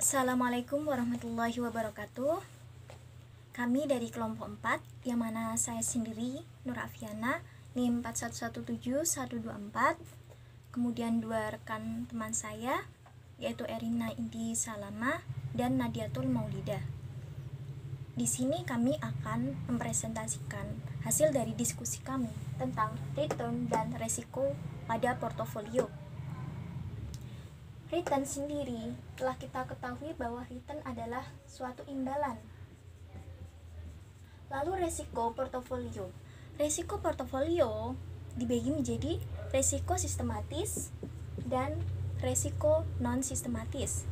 Assalamualaikum warahmatullahi wabarakatuh. Kami dari kelompok 4, yang mana saya sendiri, Nur Afiana, NIM 4117124. Kemudian dua rekan teman saya, yaitu Erina Indi Salama dan Nadiatul Maulida. Di sini kami akan mempresentasikan hasil dari diskusi kami tentang return dan resiko pada portofolio. Return sendiri telah kita ketahui bahwa return adalah suatu imbalan. Lalu resiko portofolio. Resiko portofolio dibagi menjadi resiko sistematis dan resiko non-sistematis.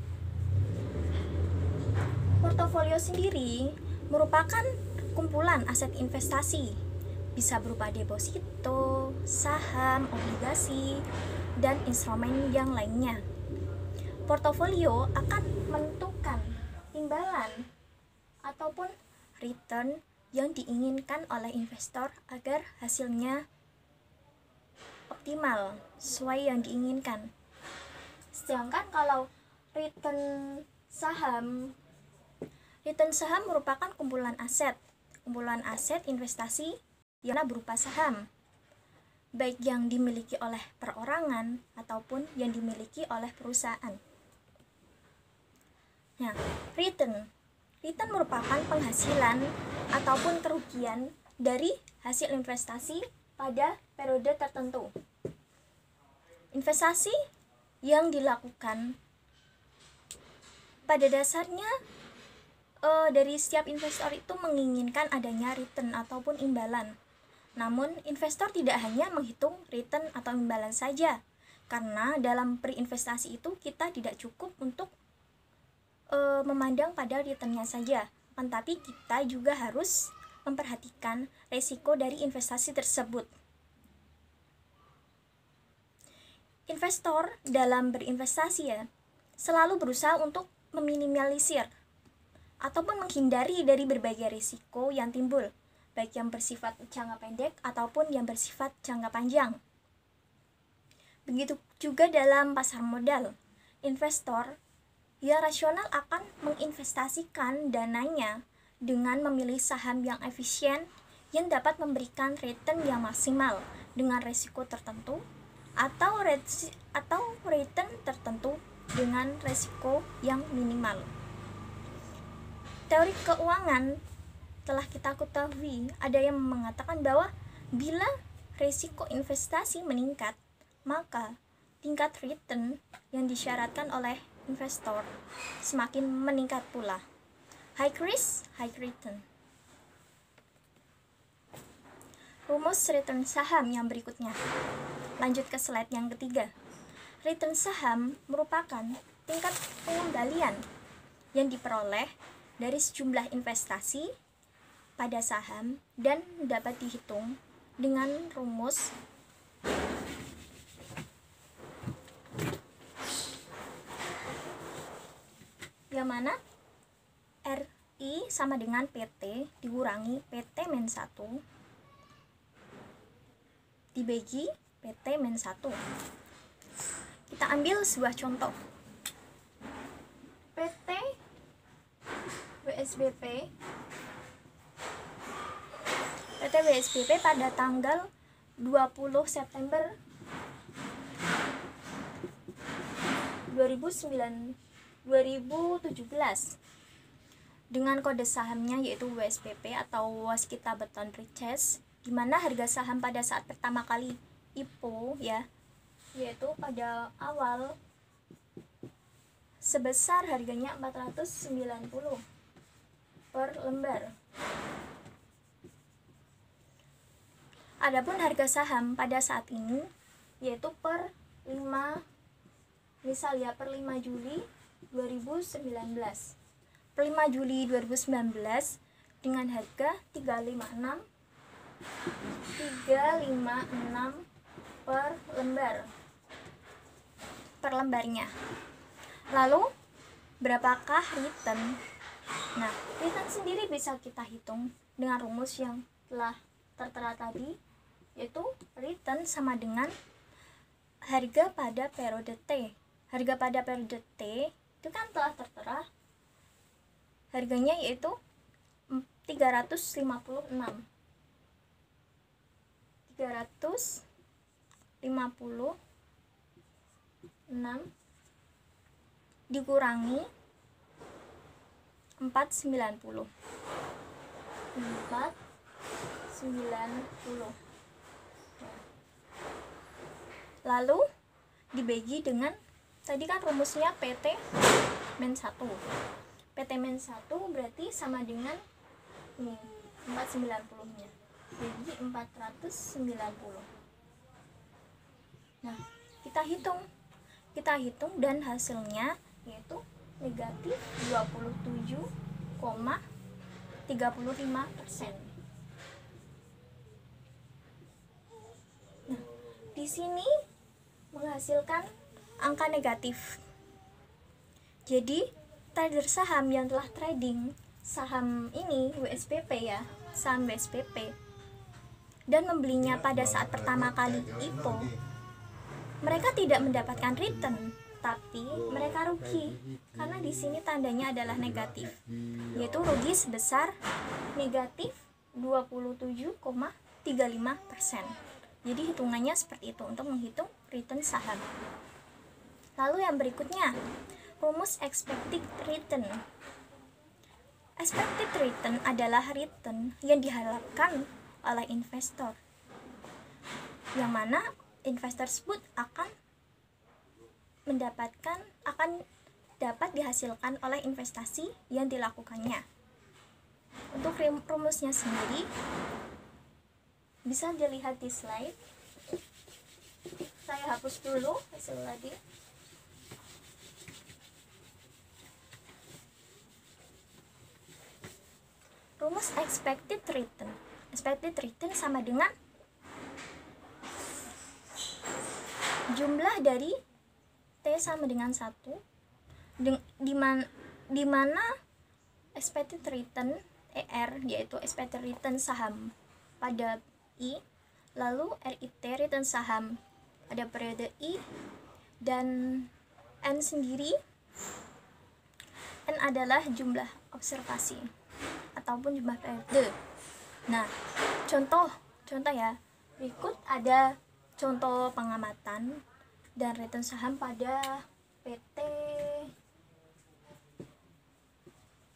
Portofolio sendiri merupakan kumpulan aset investasi, bisa berupa deposito, saham, obligasi, dan instrumen yang lainnya. Portofolio akan menentukan imbalan ataupun return yang diinginkan oleh investor agar hasilnya optimal sesuai yang diinginkan. Sedangkan kalau return saham merupakan kumpulan aset investasi yang berupa saham, baik yang dimiliki oleh perorangan ataupun yang dimiliki oleh perusahaan. Nah, return merupakan penghasilan ataupun kerugian dari hasil investasi pada periode tertentu. Investasi yang dilakukan pada dasarnya dari setiap investor itu menginginkan adanya return ataupun imbalan. Namun, investor tidak hanya menghitung return atau imbalan saja, karena dalam berinvestasi itu kita tidak cukup untuk memandang pada returnnya saja, tetapi kita juga harus memperhatikan resiko dari investasi tersebut. Investor dalam berinvestasi selalu berusaha untuk meminimalisir ataupun menghindari dari berbagai risiko yang timbul, baik yang bersifat jangka pendek ataupun yang bersifat jangka panjang. Begitu juga dalam pasar modal, investor yang rasional akan menginvestasikan dananya dengan memilih saham yang efisien yang dapat memberikan return yang maksimal dengan resiko tertentu atau return tertentu dengan resiko yang minimal. Teori keuangan telah kita ketahui ada yang mengatakan bahwa bila resiko investasi meningkat, maka tingkat return yang disyaratkan oleh investor semakin meningkat pula. High risk, high return. Rumus return saham yang berikutnya. Lanjut ke slide yang ketiga. Return saham merupakan tingkat pengembalian yang diperoleh dari sejumlah investasi pada saham dan dapat dihitung dengan rumus yang mana RI sama dengan PT dikurangi PT min 1 dibagi PT min 1. Kita ambil sebuah contoh. PT WSBP pada tanggal 20 September 2017 dengan kode sahamnya yaitu WSBP atau Waskita Beton Purchase, di mana harga saham pada saat pertama kali IPO yaitu pada awal sebesar harganya 490 per lembar. Adapun harga saham pada saat ini yaitu per 5 Juli 2019. Per 5 Juli 2019 dengan harga 356 per lembarnya. Lalu berapakah return? Nah, return sendiri bisa kita hitung dengan rumus yang telah tertera tadi, yaitu return sama dengan harga pada periode T. Harga pada periode T itu kan telah tertera harganya yaitu 356 dikurangi 490. Lalu dibagi dengan tadi kan rumusnya PT min 1. PT min 1 berarti sama dengan ini 490-nya. Jadi 490. Nah, kita hitung dan hasilnya yaitu negatif 27,35%. Nah, di sini menghasilkan angka negatif. Jadi, trader saham yang telah trading saham ini WSPP ya, saham WSPP dan membelinya pada saat pertama kali IPO, mereka tidak mendapatkan return, tapi mereka rugi karena di sini tandanya adalah negatif, yaitu rugi sebesar negatif 27,35%. Jadi hitungannya seperti itu untuk menghitung return saham. Lalu yang berikutnya, rumus expected return. Expected return adalah return yang diharapkan oleh investor, yang mana investor tersebut akan dapat dihasilkan oleh investasi yang dilakukannya. Untuk rumusnya sendiri bisa dilihat di slide. Saya hapus dulu hasil tadi. Rumus expected return. Expected return sama dengan jumlah dari T sama dengan 1 di mana expected return ER yaitu expected return saham pada I, lalu RIT return saham pada periode I, dan N sendiri, N adalah jumlah observasi ataupun jumlah periode. Nah, contoh ya, berikut ada contoh pengamatan dan return saham pada PT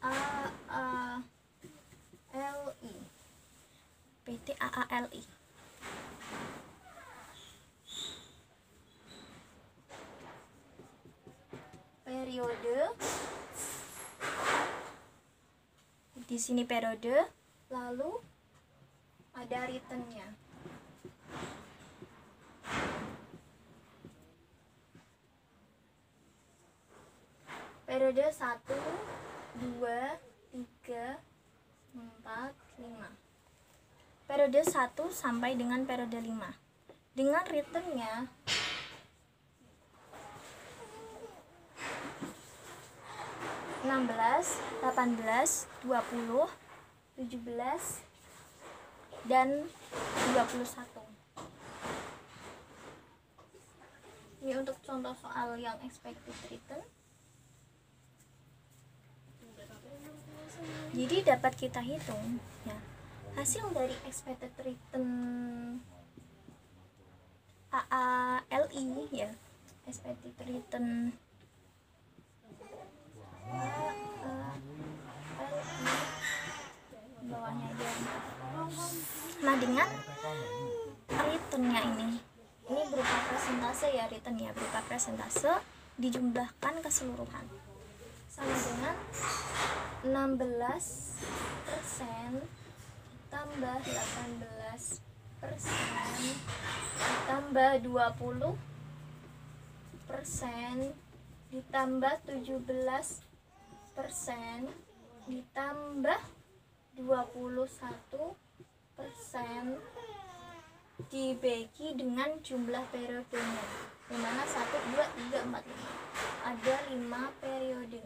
AALI. PT AALI. Periode di sini periode, lalu ada returnnya. Periode 1, 2, 3, 4, 5. Periode 1 sampai dengan periode 5. Dengan returnnya 16, 18, 20, 17, dan 21. Ini untuk contoh soal yang expected return. Jadi dapat kita hitung ya, hasil dari expected return AALI ya, expected return bawahnya aja. Nah, dengan returnnya ini berupa persentase ya, returnnya berupa persentase dijumlahkan keseluruhan sama dengan 16% ditambah 18% ditambah 20% ditambah 17% ditambah 21% dibagi dengan jumlah periodenya, dimana 1, 2, 3, 4, 5 ada 5 periode.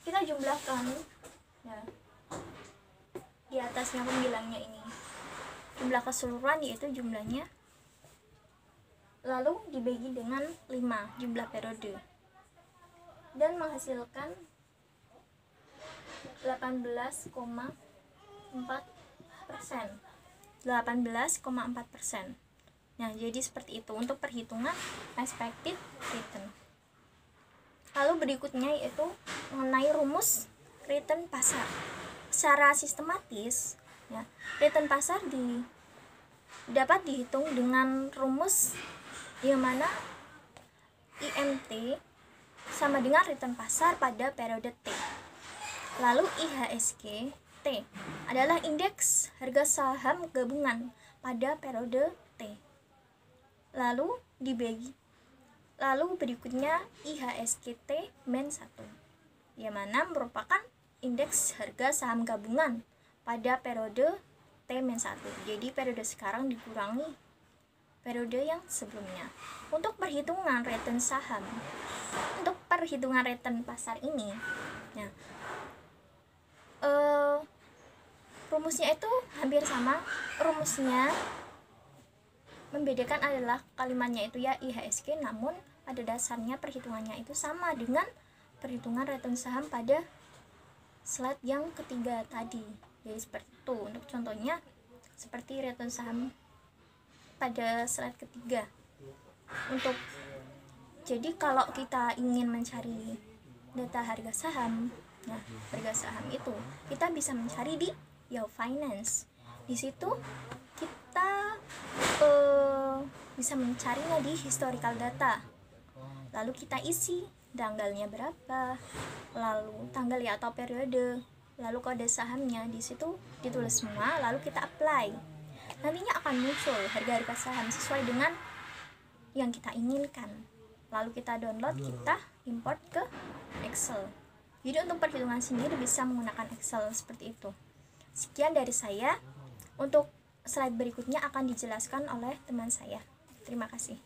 Kita jumlahkan ya, di atasnya pembilangnya ini jumlah keseluruhan yaitu jumlahnya, lalu dibagi dengan 5 jumlah periode. dan menghasilkan 18,4%. 18,4%. Nah, jadi seperti itu untuk perhitungan expected return. Lalu berikutnya yaitu mengenai rumus return pasar. Secara sistematis, ya, return pasar dapat dihitung dengan rumus yang mana IMT sama dengan return pasar pada periode T. Lalu IHSG T adalah indeks harga saham gabungan pada periode T. Lalu berikutnya IHSGT -1, yang mana merupakan indeks harga saham gabungan pada periode T-1. Jadi periode sekarang dikurangi periode yang sebelumnya. Untuk perhitungan return saham, untuk perhitungan return pasar ini, ya, rumusnya itu hampir sama. Rumusnya membedakan adalah kalimatnya itu ya IHSG, namun pada dasarnya perhitungannya itu sama dengan perhitungan return saham pada slide yang ketiga tadi. Jadi seperti itu. Untuk contohnya seperti return saham pada slide ketiga. Jadi kalau kita ingin mencari data harga saham, nah harga saham itu kita bisa mencari di Yahoo Finance. Di situ kita bisa mencarinya di historical data. Lalu kita isi tanggalnya berapa, lalu tanggal ya atau periode, lalu kode sahamnya, di situ ditulis semua, lalu kita apply. Nantinya akan muncul harga-harga saham sesuai dengan yang kita inginkan. Lalu kita download, kita import ke Excel. Jadi untuk perhitungan sendiri bisa menggunakan Excel seperti itu. Sekian dari saya. Untuk slide berikutnya akan dijelaskan oleh teman saya. Terima kasih.